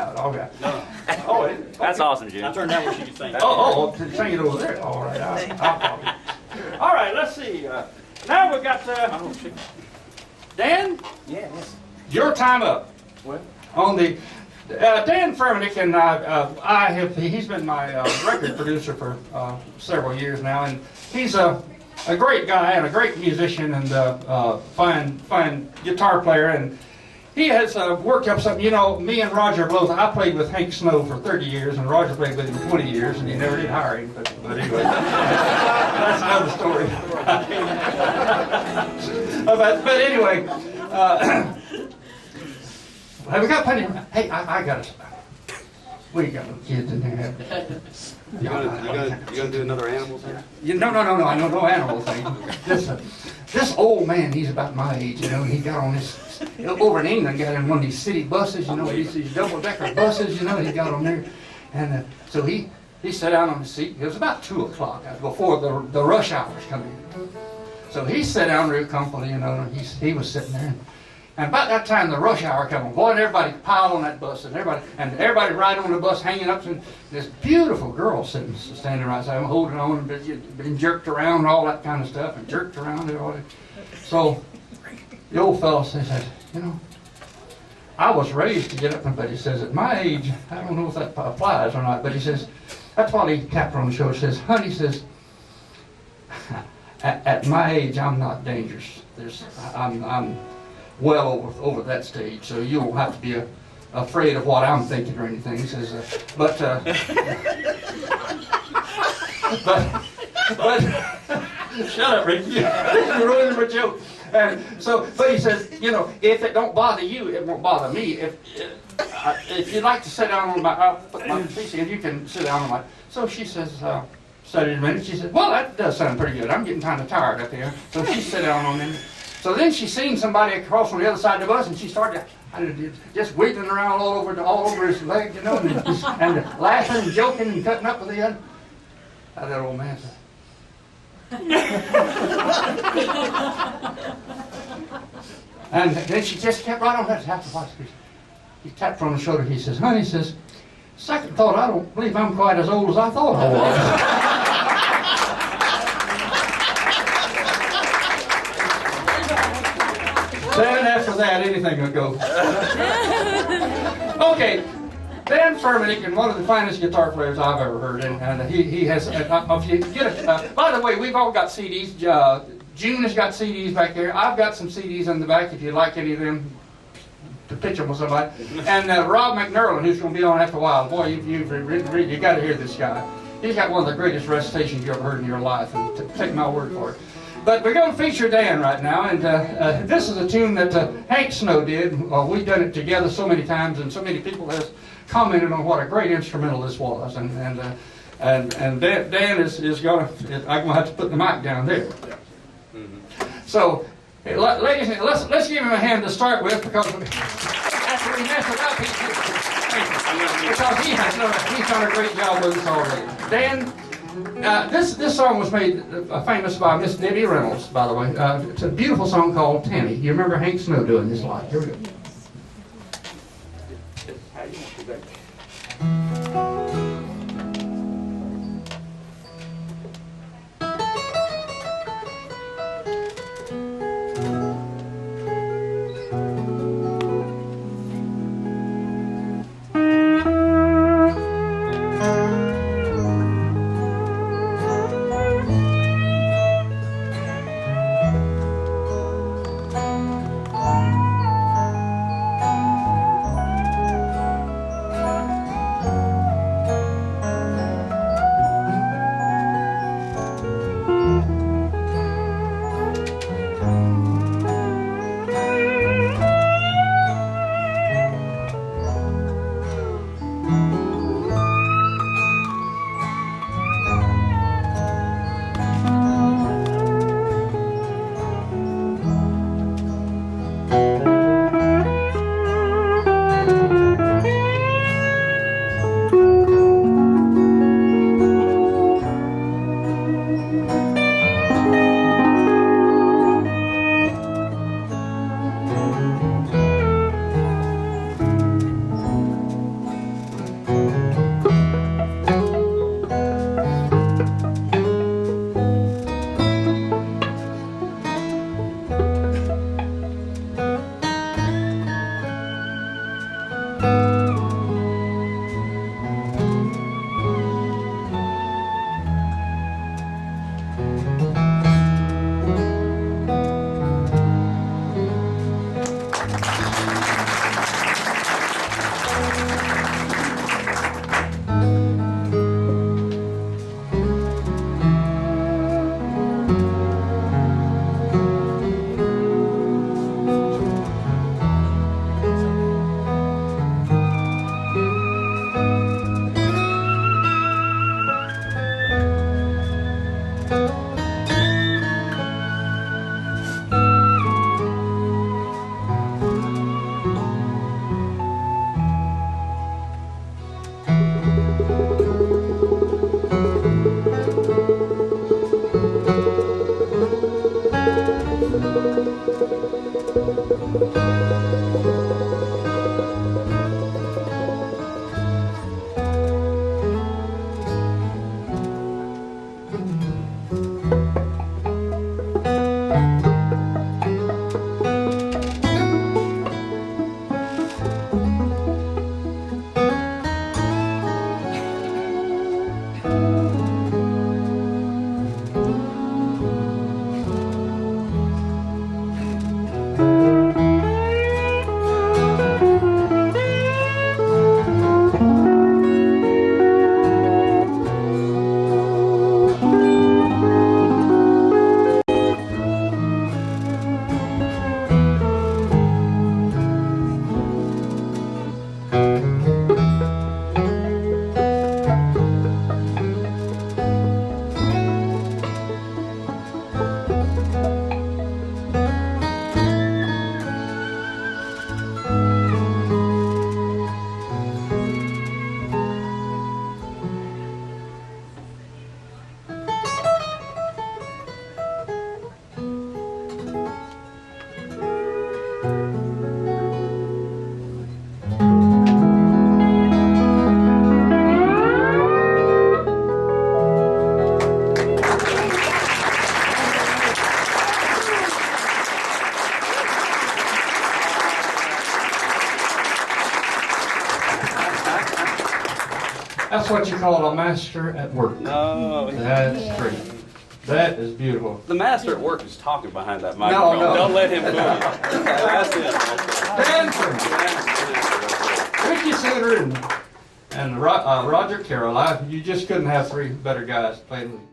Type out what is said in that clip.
loud. All right. No. Oh, That's awesome, Jim. I turned that way she could sing. Sing it over there. All right. All right, let's see. Now we've got Dan. Yeah. Your time up. Well. On the Dan Furmanick and he's been my record producer for several years now, and he's a great guy and a great musician and fine guitar player, and he has worked up something. You know, me and Roger both, I played with Hank Snow for 30 years, and Roger played with him 20 years, and he never did hire him, but anyway, that's another story. but anyway, have we got plenty of, hey, I got it. We got no kids in there. You gonna do another animals here? No, I know no animal thing. This old man, he's about my age, you know, and he got on this, over in England, got in one of these city buses, you know, these double-decker buses, you know, he got on there. And so he sat down on the seat. It was about 2 o'clock, before the rush hours come in. So he sat down real comfortably, you know, and he was sitting there. And about that time, the rush hour come on. Boy, and everybody piled on that bus, and everybody riding on the bus, hanging up, and this beautiful girl standing right side, holding on, and being jerked around, and all that kind of stuff, and jerked around and all that. So the old fellow says, you know, I was raised to get up, but he says, at my age, I don't know if that applies or not, but he says, that's why he tapped her on the shoulder. He says, honey, he says, at my age, I'm not dangerous. I'm well over that stage, so you don't have to be afraid of what I'm thinking or anything. He says, but shut up, Rick. You're ruining my joke. And so, but he says, you know, if it don't bother you, it won't bother me. If you'd like to sit down on I'll put my feet in, you can sit down on my. So she says, studied a minute. She said, well, that does sound pretty good. I'm getting kind of tired up here. So she sat down on him. So then she seen somebody across on the other side of the bus, and she started just wiggling around all over his leg, you know, and laughing and joking and cutting up with the other. That old man said. And then she just kept right on that. He tapped her on the shoulder. He says, honey, he says, second thought, I don't believe I'm quite as old as I thought I was. Then after that, anything will go. Okay, Dan Furmanick, and one of the finest guitar players I've ever heard, and he has. If you get by the way, we've all got CDs. June has got CDs back there. I've got some CDs in the back. If you'd like any of them, to pitch them with somebody. And Rob McNerlin, who's going to be on after a while. Boy, you got to hear this guy. He's got one of the greatest recitations you ever heard in your life, and take my word for it. But we're going to feature Dan right now, and this is a tune that Hank Snow did. We've done it together so many times, and so many people have commented on what a great instrumental this was. And Dan is going to. I'm going to have to put the mic down there. So, ladies and let's give him a hand to start with, because after we mess it up, he's done a great job with us already. Dan. This song was made famous by Miss Debbie Reynolds, by the way. It's a beautiful song called Tammy. You remember Hank Snow doing this live. Here we go. That's what you call a master at work. No. That's great. That is beautiful. The master at work is talking behind that microphone. No. Don't let him fool you. That's it. Dan Furman, Ricky Suter, and Roger Carroll. You just couldn't have three better guys playing with you.